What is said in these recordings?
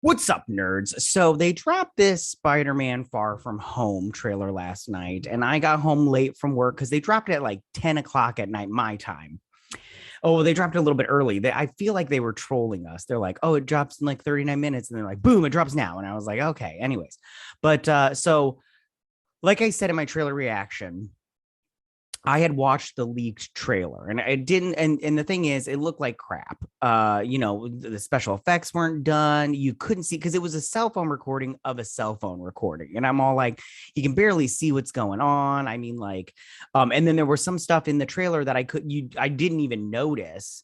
What's up, nerds? So they dropped this Spider-Man Far From Home trailer last night, and I got home late from work because they dropped it at like 10 o'clock at night, my time. Oh, they dropped it a little bit early. I feel like they were trolling us. They're like, oh, it drops in like 39 minutes. And they're like, boom, it drops now. And I was like, okay, anyways. But like I said in my trailer reaction, I had watched the leaked trailer and I didn't and the thing is it looked like crap. The special effects weren't done. You couldn't see because it was a cell phone recording of a cell phone recording. And I'm all like, you can barely see what's going on. I mean, like, and then there was some stuff in the trailer that I didn't even notice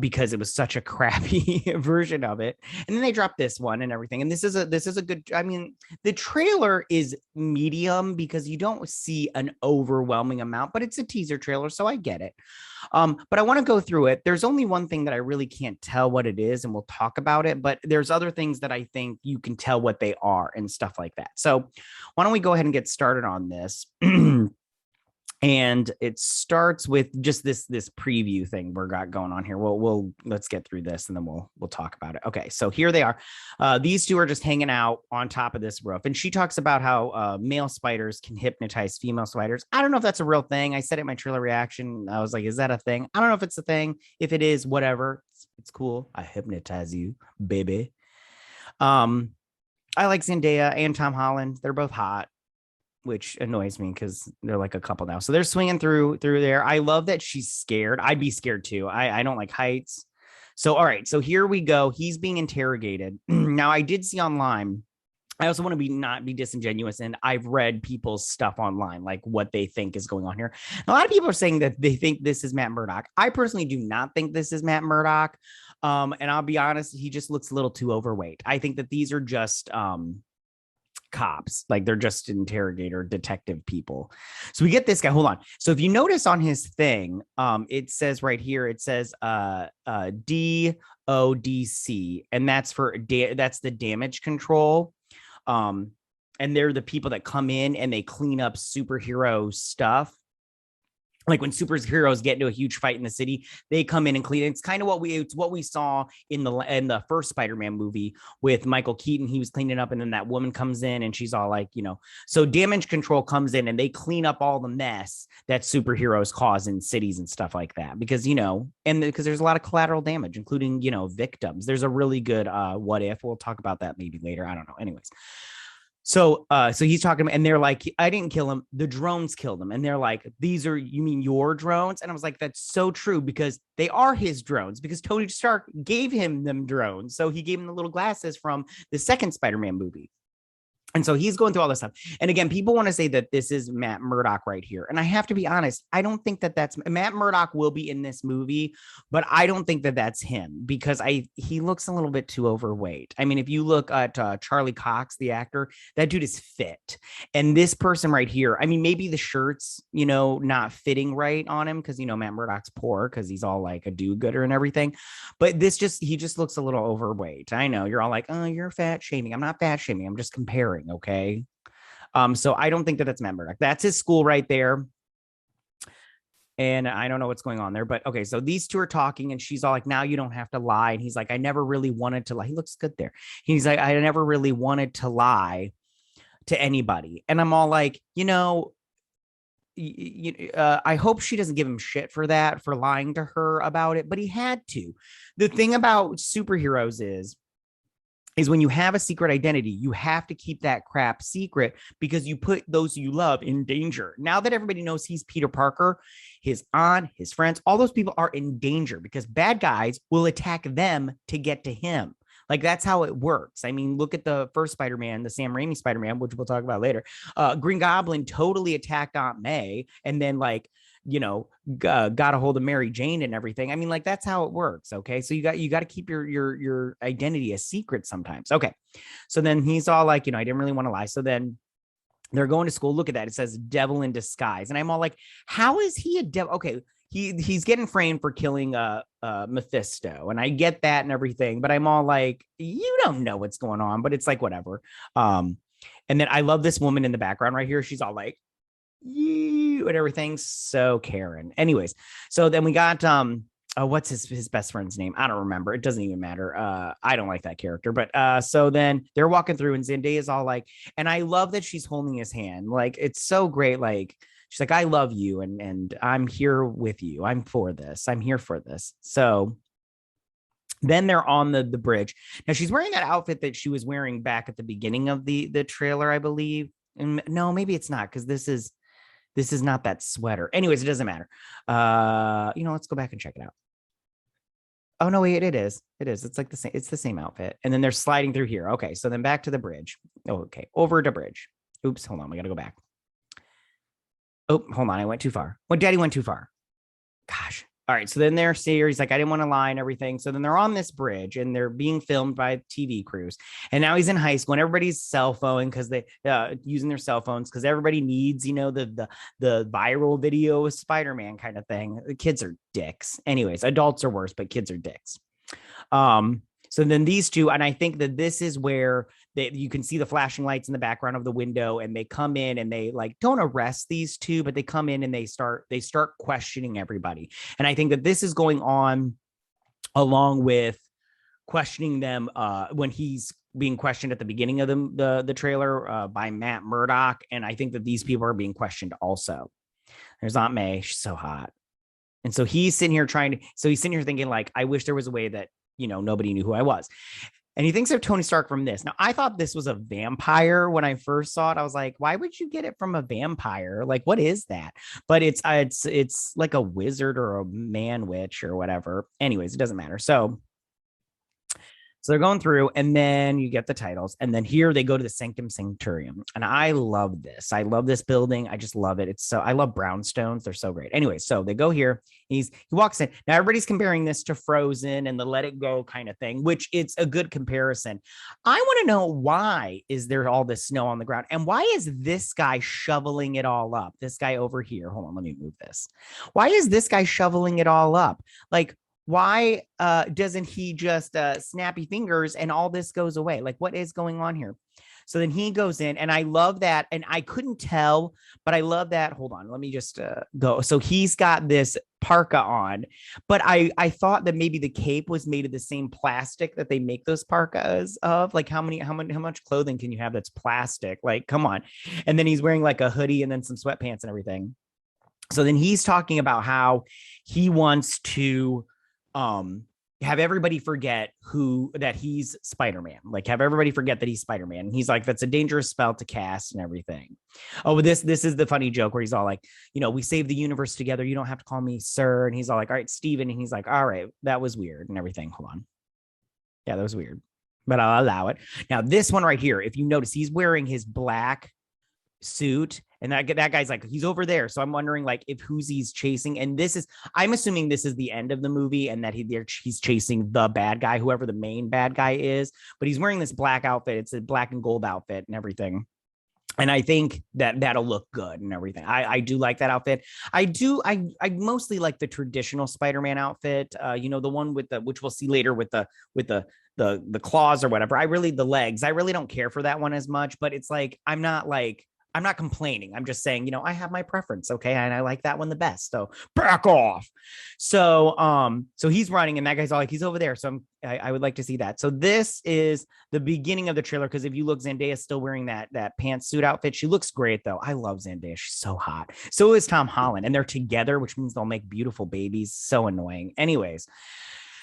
because it was such a crappy version of it. And then they dropped this one and everything. And this is a good, I mean, the trailer is medium because you don't see an overwhelming amount, but it's a teaser trailer, so I get it. But I want to go through it. There's only one thing that I really can't tell what it is, and we'll talk about it. But there's other things that I think you can tell what they are and stuff like that. So why don't we go ahead and get started on this? And it starts with just this preview thing we're got going on here. We'll let's get through this and then we'll talk about it. Okay, so here they are. These two are just hanging out on top of this roof, and she talks about how male spiders can hypnotize female spiders. I don't know if that's a real thing. I said it in my trailer reaction. I was like, is that a thing? I don't know if it's a thing. If it is, whatever. It's cool. I hypnotize you, baby. I like Zendaya and Tom Holland. They're both hot, which annoys me because they're like a couple now. So they're swinging through there. I love that she's scared. I'd be scared too. I don't like heights. So, all right. So here we go. He's being interrogated. Now, I did see online. I also want to not be disingenuous. And I've read people's stuff online, like what they think is going on here. And a lot of people are saying that they think this is Matt Murdock. I personally do not think this is Matt Murdock. And I'll be honest, he just looks a little too overweight. I think that these are just, cops, like they're just interrogator detective people. So we get this guy. Hold on. So if you notice on his thing, it says right here, it says DODC, and that's for that's the damage control. And they're the people that come in and they clean up superhero stuff. Like when superheroes get into a huge fight in the city, they come in and clean. It's kind of what we saw in the first Spider-Man movie with Michael Keaton. He was cleaning up, and then that woman comes in and she's all like, so damage control comes in and they clean up all the mess that superheroes cause in cities and stuff like that. Because because there's a lot of collateral damage, including victims. There's a really good what if. We'll talk about that maybe later. I don't know. Anyways. So he's talking, and they're like, I didn't kill him. The drones killed him. And they're like, you mean your drones? And I was like, that's so true, because they are his drones, because Tony Stark gave him them drones. So he gave him the little glasses from the second Spider-Man movie. And so he's going through all this stuff. And again, people want to say that this is Matt Murdock right here. And I have to be honest, I don't think that that's Matt Murdock will be in this movie, but I don't think that that's him, because he looks a little bit too overweight. I mean, if you look at Charlie Cox, the actor, that dude is fit. And this person right here, I mean, maybe the shirt's, not fitting right on him because, Matt Murdock's poor because he's all like a do-gooder and everything. But he just looks a little overweight. I know you're all like, oh, you're fat shaming. I'm not fat shaming. I'm just comparing. Okay. So I don't think that that's Matt Murdock. That's his school right there. And I don't know what's going on there, but okay. So these two are talking and she's all like, now you don't have to lie. And he's like, I never really wanted to lie. He looks good there. He's like, I never really wanted to lie to anybody. And I'm all like, I hope she doesn't give him shit for that, for lying to her about it, but he had to. The thing about superheroes is when you have a secret identity, you have to keep that crap secret because you put those you love in danger. Now that everybody knows he's Peter Parker, his aunt, his friends, all those people are in danger because bad guys will attack them to get to him. Like, that's how it works. I mean, look at the first Spider-Man, the Sam Raimi Spider-Man, which we'll talk about later. Green Goblin totally attacked Aunt May and then got a hold of Mary Jane and everything. I mean, like, that's how it works. Okay. So you got to keep your identity a secret sometimes. Okay. So then he's all like, I didn't really want to lie. So then they're going to school. Look at that. It says devil in disguise. And I'm all like, how is he a devil? Okay. He's getting framed for killing Mephisto. And I get that and everything, but I'm all like, you don't know what's going on, but it's like, whatever. And then I love this woman in the background right here. She's all like, you and everything. So Karen. Anyways, so then we got what's his best friend's name? I don't remember. It doesn't even matter. I don't like that character. But so then they're walking through, and Zendaya's all like, and I love that she's holding his hand. Like, it's so great. Like, she's like, I love you, and I'm here with you. I'm for this. I'm here for this. So then they're on the bridge. Now she's wearing that outfit that she was wearing back at the beginning of the trailer, I believe. And no, maybe it's not, because this is not that sweater. Anyways, it doesn't matter. Let's go back and check it out. Oh no, wait, it is. It is. It's like the same. It's the same outfit. And then they're sliding through here. Okay, so then back to the bridge. Oh, okay, over to bridge. Oops, hold on. We got to go back. Oh, hold on. I went too far. Well, Daddy went too far. Gosh. All right. So then they're serious. Like, I didn't want to lie and everything. So then they're on this bridge and they're being filmed by TV crews. And now he's in high school and everybody's cell phone because they using their cell phones because everybody needs, the viral video of Spider-Man kind of thing. The kids are dicks. Anyways, adults are worse, but kids are dicks. So then these two, and I think that this is where you can see the flashing lights in the background of the window, and they come in and they like don't arrest these two, but they come in and they start questioning everybody. And I think that this is going on along with questioning them when he's being questioned at the beginning of the trailer by Matt Murdock. And I think that these people are being questioned also. There's Aunt May. She's so hot. And so he's sitting here thinking like, I wish there was a way that, nobody knew who I was. And he thinks of Tony Stark from this. Now, I thought this was a vampire when I first saw it. I was like, why would you get it from a vampire? Like, what is that? But it's like a wizard or a man witch or whatever. Anyways, it doesn't matter. So they're going through, and then you get the titles, and then here they go to the Sanctum Sanctorum, and I love this. I love this building. I just love it. I love brownstones. They're so great. Anyway, so they go here. He walks in. Now everybody's comparing this to Frozen and the Let It Go kind of thing, which it's a good comparison. I want to know, why is there all this snow on the ground, and why is this guy shoveling it all up? This guy over here. Hold on, let me move this. Why is this guy shoveling it all up? Like, why doesn't he just snappy fingers and all this goes away? Like, what is going on here? So then he goes in, and I love that. And I couldn't tell, but I love that. Hold on, let me just go. So he's got this parka on, but I thought that maybe the cape was made of the same plastic that they make those parkas of. Like, how much clothing can you have that's plastic? Like, come on. And then he's wearing like a hoodie and then some sweatpants and everything. So then he's talking about how he wants to have everybody forget that he's Spider-Man, like have everybody forget that he's Spider-Man. And he's like, that's a dangerous spell to cast and everything. Oh, this is the funny joke where he's all like, we saved the universe together. You don't have to call me sir. And he's all like, all right, Steven. And he's like, all right, that was weird and everything. Hold on. Yeah, that was weird, but I'll allow it. Now, this one right here, if you notice, he's wearing his black suit, and that guy's like, he's over there. So I'm wondering like if who's he's chasing. And I'm assuming this is the end of the movie, and that he's chasing the bad guy, whoever the main bad guy is. But he's wearing this black outfit. It's a black and gold outfit and everything. And I think that'll look good and everything. I do like that outfit. I mostly like the traditional Spider-Man outfit. The one which we'll see later with the claws or whatever. The legs. I really don't care for that one as much, but it's like, I'm not complaining. I'm just saying, I have my preference. Okay. And I like that one the best. So back off. So he's running, and that guy's all like, he's over there. So I would like to see that. So this is the beginning of the trailer. Cause if you look, Zendaya's still wearing that pantsuit outfit. She looks great though. I love Zendaya. She's so hot. So is Tom Holland, and they're together, which means they'll make beautiful babies. So annoying. Anyways.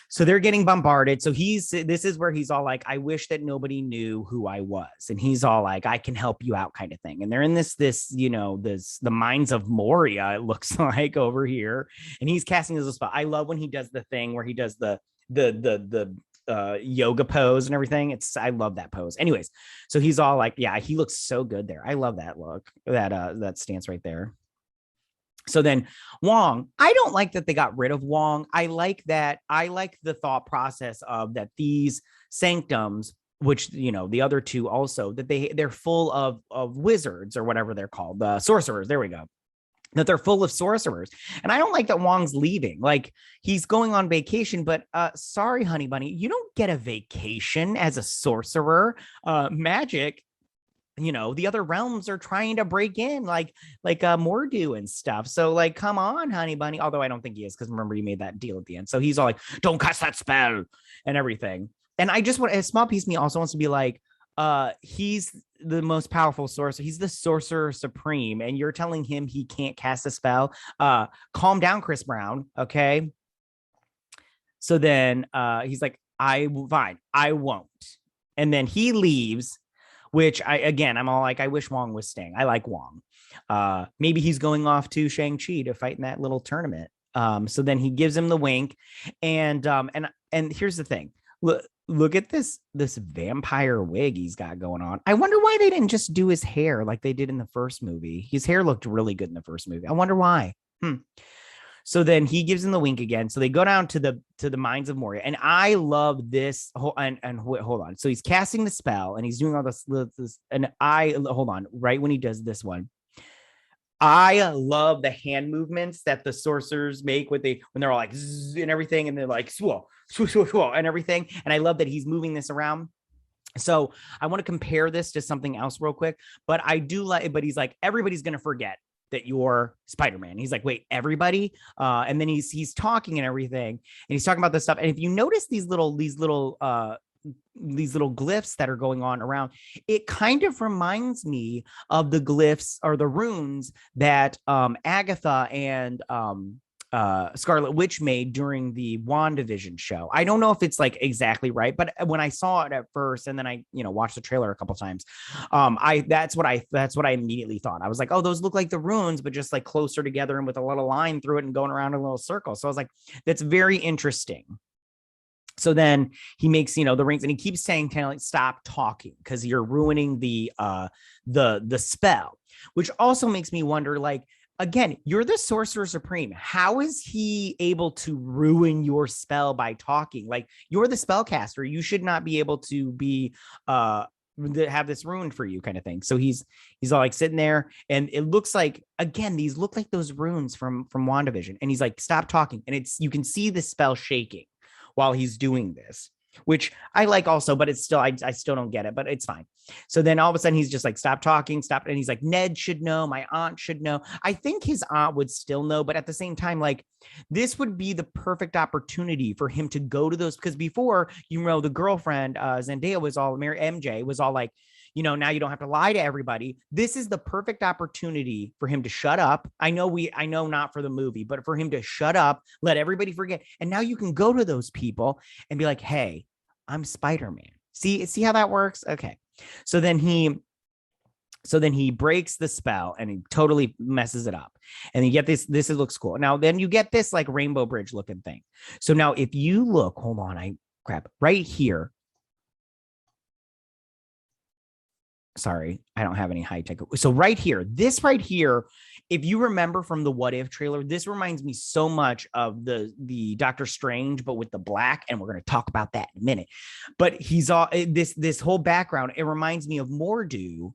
So they're getting bombarded. So this is where he's all like, I wish that nobody knew who I was. And he's all like, I can help you out kind of thing. And they're in the mines of Moria, it looks like, over here. And he's casting as a spell. I love when he does the thing where he does the yoga pose and everything. I love that pose. Anyways, so he's all like, yeah, he looks so good there. I love that look, that stance right there. So then Wong, I don't like that they got rid of Wong. I like the thought process of that these sanctums, which, the other two also, that they're full of wizards or whatever they're called, sorcerers. There we go. That they're full of sorcerers. And I don't like that Wong's leaving. Like, he's going on vacation, but sorry, honey bunny, you don't get a vacation as a sorcerer. Magic the other realms are trying to break in, like Mordu and stuff. So like, come on, honey bunny. Although I don't think he is, because remember he made that deal at the end. So he's all like, don't cast that spell and everything. And I just want a small piece of me also wants to be like, he's the most powerful sorcerer. He's the sorcerer supreme, and you're telling him he can't cast a spell. Calm down, Chris Brown. Okay. So then he's like, fine, I won't. And then he leaves, which I'm all like, I wish Wong was staying. I like Wong. Maybe he's going off to Shang-Chi to fight in that little tournament. So then he gives him the wink, and here's the thing. Look at this vampire wig he's got going on. I wonder why they didn't just do his hair like they did in the first movie. His hair looked really good in the first movie. I wonder why. So then he gives him the wink again. So they go down to the mines of Moria, and I love this. And hold on. So he's casting the spell, and he's doing all this. And hold on. Right when he does this one, I love the hand movements that the sorcerers make when they're all like zzz and everything, and they're like swoo, swoo, swoo, swoo, and everything. And I love that he's moving this around. So I want to compare this to something else real quick, but I do like. But he's like, everybody's gonna forget that you're Spider-Man. He's like, wait, everybody? And then he's talking and everything, and he's talking about this stuff. And if you notice these little glyphs that are going on around, it kind of reminds me of the glyphs or the runes that Agatha and Scarlet Witch made during the WandaVision show. I don't know if it's like exactly right, but when I saw it at first, and then I watched the trailer a couple times, that's what I immediately thought. I was like, oh, those look like the runes, but just like closer together and with a little line through it and going around a little circle. So I was like, that's very interesting. So then he makes, the rings, and he keeps saying, like, stop talking, because you're ruining the spell, which also makes me wonder, like, again, you're the sorcerer supreme. How is he able to ruin your spell by talking? Like, you're the spellcaster. You should not be able to be have this ruined for you, kind of thing. So he's all like sitting there, and it looks like, again, these look like those runes from WandaVision. And he's like, stop talking. And you can see the spell shaking while he's doing this, which I like also, but it's still, I still don't get it, but it's fine. So then all of a sudden he's just like, stop talking, stop. And he's like, Ned should know, my aunt should know. I think his aunt would still know, but at the same time, like, this would be the perfect opportunity for him to go to those, because before, the girlfriend, Zendaya was all, Mary MJ was all like, now you don't have to lie to everybody. This is the perfect opportunity for him to shut up. I know not for the movie, but for him to shut up, let everybody forget. And now you can go to those people and be like, hey, I'm Spider-Man. See how that works? Okay. So then he breaks the spell, and he totally messes it up. And you get this looks cool. Now, then you get this like rainbow bridge looking thing. So now if you look, hold on, right here. Sorry, I don't have any high tech. So right here, if you remember from the What If trailer, this reminds me so much of the Doctor Strange, but with the black, and we're going to talk about that in a minute. But he's all this whole background. It reminds me of Mordu,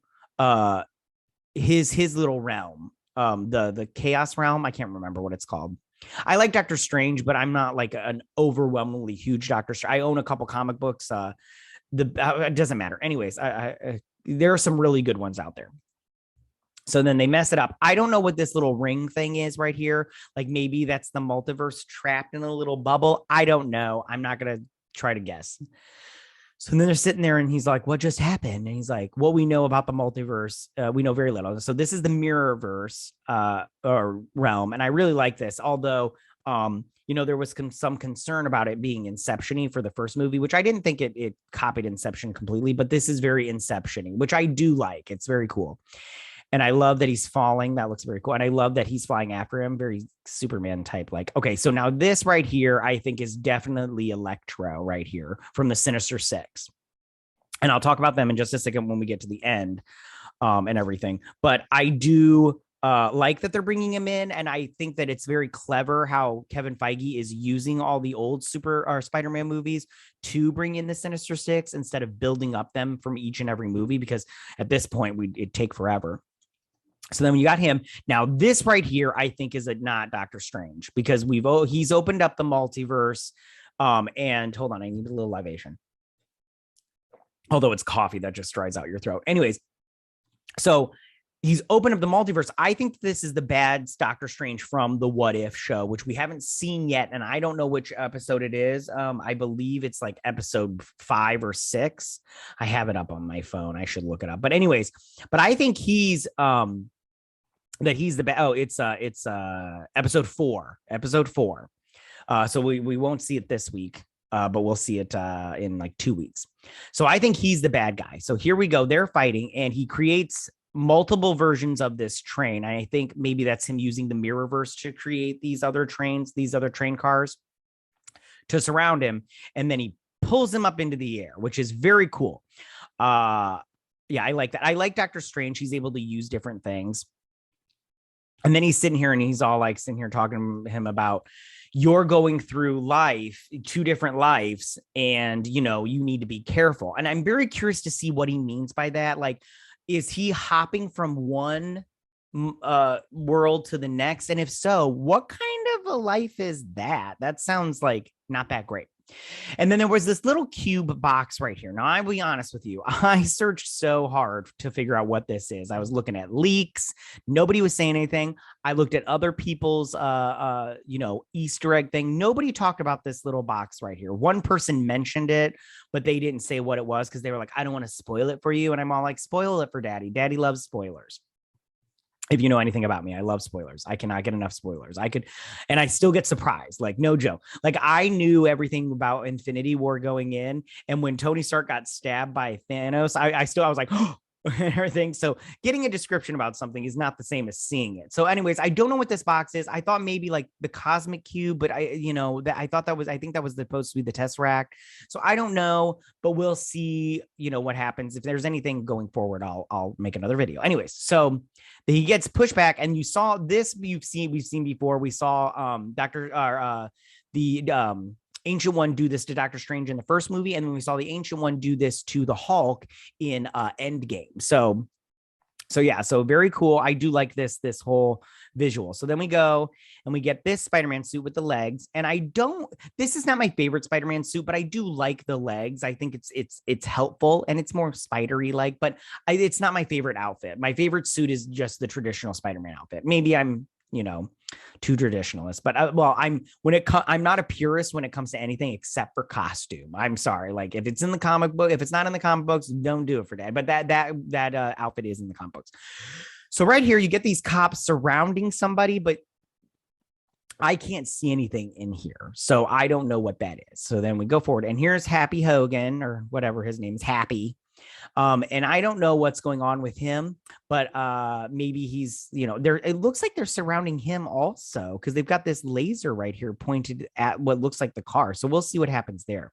his little realm, the Chaos Realm. I can't remember what it's called. I like Doctor Strange, but I'm not like an overwhelmingly huge Doctor Strange. I own a couple comic books. It doesn't matter. Anyways, there are some really good ones out there. So then they mess it up. I don't know what this little ring thing is right here. Like, maybe that's the multiverse trapped in a little bubble. I don't know. I'm not going to try to guess. So then they're sitting there, and he's like, what just happened? And he's like, what we know about the multiverse, we know very little. So this is the Mirrorverse or realm. And I really like this, although there was some concern about it being Inception-y for the first movie, which I didn't think it copied Inception completely, but this is very Inception-y, which I do like. It's very cool. And I love that he's falling. That looks very cool. And I love that he's flying after him. Very Superman type. Like, okay, so now this right here, I think is definitely Electro right here from the Sinister Six. And I'll talk about them in just a second when we get to the end and everything. But I do like that they're bringing him in, and I think that it's very clever how Kevin Feige is using all the old Spider-Man movies to bring in the Sinister Six instead of building up them from each and every movie, because at this point it'd take forever. So then when you got him, now this right here, I think is not Doctor Strange, because he's opened up the multiverse. And hold on, I need a little libation. Although it's coffee that just dries out your throat. Anyways, So he's opened up the multiverse. I think this is the bad Doctor Strange from the What If show, which we haven't seen yet, and I don't know which episode it is. I believe it's like episode 5 or 6. I have it up on my phone. I should look it up. But anyways, but I think he's that he's the bad. Oh, it's episode 4. Episode 4. So we won't see it this week. But we'll see it in like 2 weeks. So I think he's the bad guy. So here we go. They're fighting, and he creates multiple versions of this train. I think maybe that's him using the Mirrorverse to create these other trains, these other train cars to surround him. And then he pulls him up into the air, which is very cool. Yeah, I like that. I like Doctor Strange. He's able to use different things. And then he's sitting here and he's all like sitting here talking to him about, you're going through life, 2 different lives, and you know, you need to be careful. And I'm very curious to see what he means by that. Like, is he hopping from one world to the next? And if so, what kind of a life is that? That sounds like not that great. And then there was this little cube box right here. Now, I'll be honest with you. I searched so hard to figure out what this is. I was looking at leaks. Nobody was saying anything. I looked at other people's, Easter egg thing. Nobody talked about this little box right here. One person mentioned it, but they didn't say what it was because they were like, I don't want to spoil it for you. And I'm all like, spoil it for Daddy. Daddy loves spoilers. If you know anything about me, I love spoilers. I cannot get enough spoilers. And I still get surprised. Like, no joke. Like, I knew everything about Infinity War going in. And when Tony Stark got stabbed by Thanos, I was like, oh, and everything. So getting a description about something is not the same as seeing it. So anyways, I don't know what this box is. I thought maybe like the cosmic cube, but I think that was supposed to be the Tesseract. So I don't know, but we'll see, what happens. If there's anything going forward, I'll make another video. Anyways, so he gets pushed back, and you saw this. We've seen before. We saw the Ancient One do this to Doctor Strange in the first movie, and then we saw the Ancient One do this to the Hulk in Endgame. So yeah, so very cool. I do like this whole visual. So then we go and we get this Spider-Man suit with the legs, and this is not my favorite Spider-Man suit, but I do like the legs. I think it's helpful, and it's more spidery like, but it's not my favorite outfit. My favorite suit is just the traditional Spider-Man outfit. Maybe I'm too traditionalist, but I'm not a purist when it comes to anything except for costume. I'm sorry. Like, if it's in the comic book, if it's not in the comic books, don't do it for that. But that outfit is in the comic books. So right here, you get these cops surrounding somebody, but I can't see anything in here. So I don't know what that is. So then we go forward, and here's Happy Hogan, or whatever his name is, Happy. And I don't know what's going on with him, but maybe he's, it looks like they're surrounding him also, because they've got this laser right here pointed at what looks like the car. So we'll see what happens there.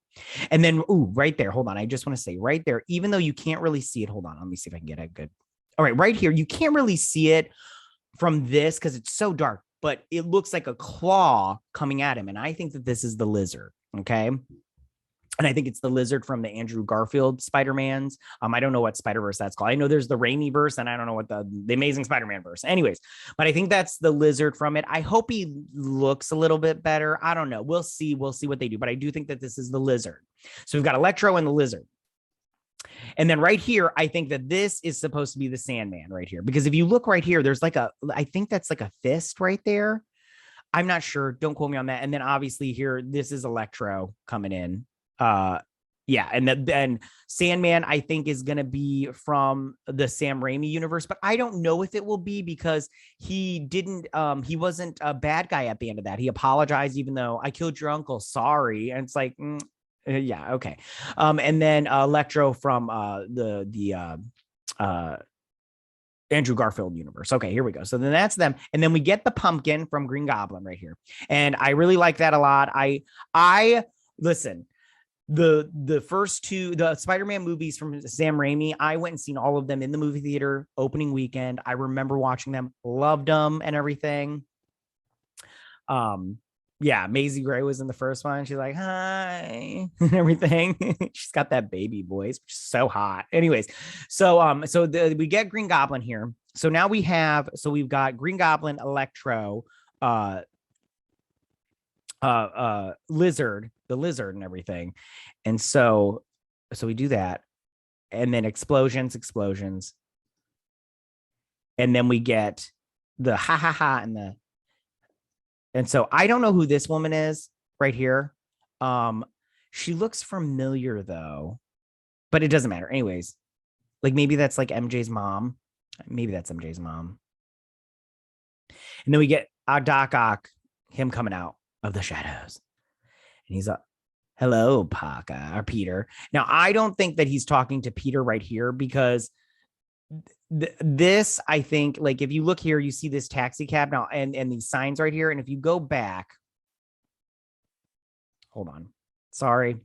And then, right there, hold on. I just want to say right there, even though you can't really see it, hold on. Let me see if I can get it good. All right, right here, you can't really see it from this because it's so dark, but it looks like a claw coming at him. And I think that this is the lizard. Okay. And I think it's the lizard from the Andrew Garfield Spider-Mans. I don't know what Spider-Verse that's called. I know there's the Raimi verse, and I don't know what the Amazing Spider-Man verse. Anyways, but I think that's the lizard from it. I hope he looks a little bit better. I don't know. We'll see. We'll see what they do. But I do think that this is the lizard. So we've got Electro and the lizard. And then right here, I think that this is supposed to be the Sandman right here. Because if you look right here, there's I think that's like a fist right there. I'm not sure. Don't quote me on that. And then obviously here, this is Electro coming in. Yeah, and then Sandman, I think, is going to be from the Sam Raimi universe, but I don't know if it will be, because he wasn't a bad guy at the end of that. He apologized, even though I killed your uncle, sorry. And it's like, yeah, okay. And then Electro from the Andrew Garfield universe. Okay, here we go. So then that's them. And then we get the pumpkin from Green Goblin right here. And I really like that a lot. I listen, the first 2, the Spider-Man movies from Sam Raimi, I went and seen all of them in the movie theater opening weekend. I remember watching them, loved them and everything. Yeah, Maisie Gray was in the first one. She's like, hi, and everything. She's got that baby voice, which is so hot. Anyways, so we get Green Goblin here. So now we've got Green Goblin, Electro, lizard, the lizard and everything. And so we do that, and then explosions. And then we get the ha ha ha and so I don't know who this woman is right here. She looks familiar though, but it doesn't matter. Anyways, like maybe that's like MJ's mom. Maybe that's MJ's mom. And then we get Doc Ock, him coming out of the shadows. And he's up. Hello, Parker or Peter. Now, I don't think that he's talking to Peter right here because this, I think, like if you look here, you see this taxi cab now and these signs right here. And if you go back, hold on. Sorry.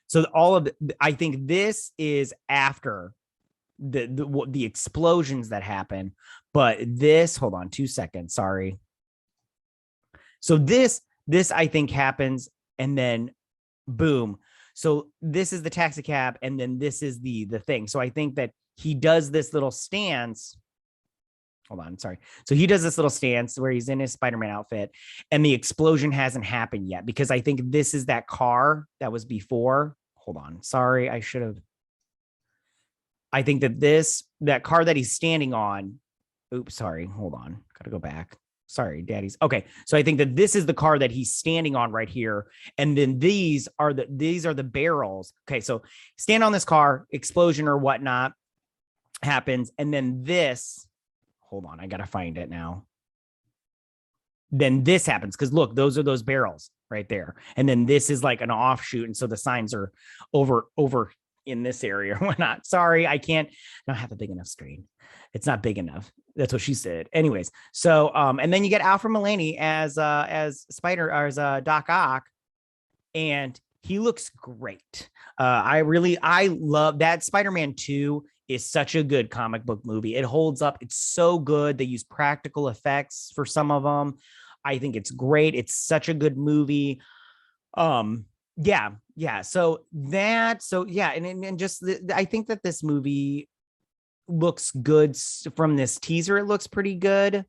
So all of I think this is after the explosions that happen, but this, hold on 2 seconds. Sorry. So this I think happens and then boom. So this is the taxi cab and then this is the thing. So I think that he does this little stance. Hold on, sorry. So he does this little stance where he's in his Spider-Man outfit and the explosion hasn't happened yet because I think this is that car that was before. Hold on. Sorry, I should have. I think that that car that he's standing on. Oops, sorry. Hold on. Got to go back. Sorry, daddy's. Okay. So I think that this is the car that he's standing on right here. And then these are the barrels. Okay. So stand on this car, explosion or whatnot happens. And then this, hold on, I got to find it now. Then this happens. Cause look, those are those barrels right there. And then this is like an offshoot. And so the signs are over in this area or whatnot. Sorry, I don't have a big enough screen. It's not big enough. That's what she said. Anyways, so and then you get Alfred Molina as Doc Ock, and he looks great. I love that. Spider-Man 2 is such a good comic book movie. It holds up. It's so good. They use practical effects for some of them. I think it's great. It's such a good movie. Yeah. And just I think that this movie looks good from this teaser. It looks pretty good,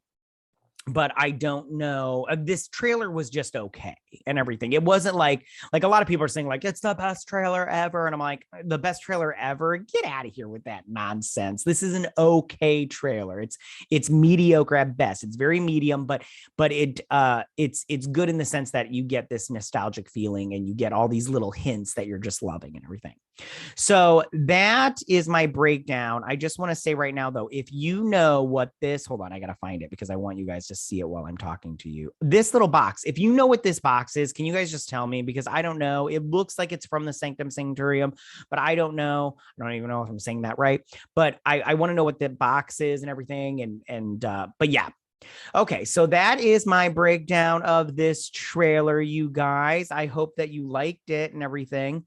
but I don't know. This trailer was just okay and everything. It wasn't like a lot of people are saying like it's the best trailer ever, and I'm like, the best trailer ever? Get out of here with that nonsense. This is an okay trailer. It's mediocre at best. It's very medium, but it's good in the sense that you get this nostalgic feeling and you get all these little hints that you're just loving and everything. So that is my breakdown. I just want to say right now, though, if you know what this, hold on, I got to find it because I want you guys to see it while I'm talking to you. This little box, if you know what this box is, can you guys just tell me? Because I don't know. It looks like it's from the Sanctum Sanctorium, but I don't know. I don't even know if I'm saying that right, but I want to know what the box is and everything. But yeah. Okay, so that is my breakdown of this trailer, you guys. I hope that you liked it and everything.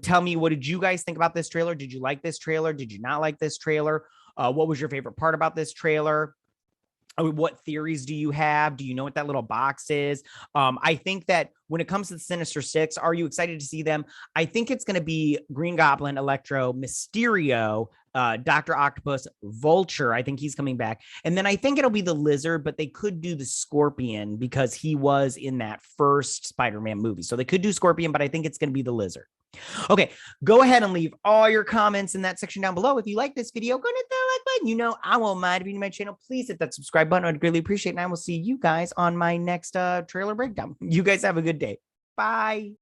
Tell me, what did you guys think about this trailer? Did you like this trailer? Did you not like this trailer? What was your favorite part about this trailer? What theories do you have? Do you know what that little box is? I think that when it comes to the Sinister Six, are you excited to see them? I think it's going to be Green Goblin, Electro, Mysterio, Dr. Octopus, Vulture. I think he's coming back. And then I think it'll be the Lizard, but they could do the Scorpion because he was in that first Spider-Man movie. So they could do Scorpion, but I think it's going to be the Lizard. Okay, go ahead and leave all your comments in that section down below. If you like this video, go and hit that like button. You know I won't mind. If you're new to my channel, please hit that subscribe button. I'd greatly appreciate it. And I will see you guys on my next trailer breakdown. You guys have a good day. Bye.